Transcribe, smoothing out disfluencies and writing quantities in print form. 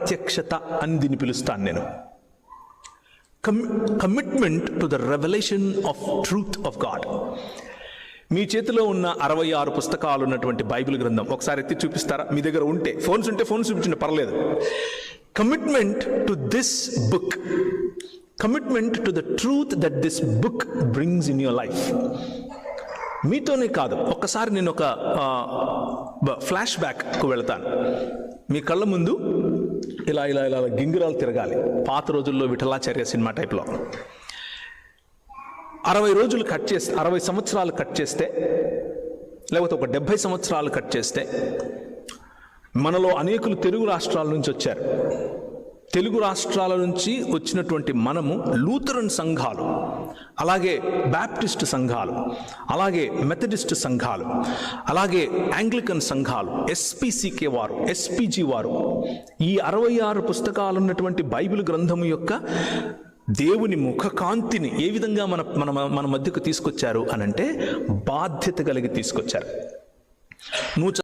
ప్రత్యక్షత అని దీన్ని పిలుస్తాను నేను. Commitment to the revolution of truth of God. మీ చేతిలో ఉన్న 66 పుస్తకాలు ఉన్నటువంటి బైబిల్ గ్రంథం ఒకసారి ఎత్తి చూపిస్తారా? మీ దగ్గర ఉంటే ఫోన్స్ చూపించండి, పర్లేదు. Commitment to this book, commitment to the truth that this book brings in your life. మీతోనే కాదు, ఒక్కసారి నేను ఒక ఫ్లాష్ బ్యాక్కు వెళతాను. మీ కళ్ళ ముందు ఇలా ఇలా ఇలా గింగిరాలు తిరగాలి. పాత రోజుల్లో విఠలాచార్య సినిమా టైప్లో 60 సంవత్సరాలు కట్ చేస్తే, లేకపోతే ఒక 70 సంవత్సరాలు కట్ చేస్తే, మనలో అనేకులు తెలుగు రాష్ట్రాల నుంచి వచ్చారు. తెలుగు రాష్ట్రాల నుంచి వచ్చినటువంటి మనము లూథరన్ సంఘాలు, అలాగే బ్యాప్టిస్ట్ సంఘాలు, అలాగే మెథడిస్ట్ సంఘాలు, అలాగే యాంగ్లికన్ సంఘాలు, ఎస్పీసీకే వారు, ఎస్పీజీ వారు, ఈ 66 పుస్తకాలు ఉన్నటువంటి బైబిల్ గ్రంథము యొక్క దేవుని ముఖకాంతిని ఏ విధంగా మన మధ్యకు తీసుకొచ్చారు అనంటే బాధ్యత కలిగి తీసుకొచ్చారు.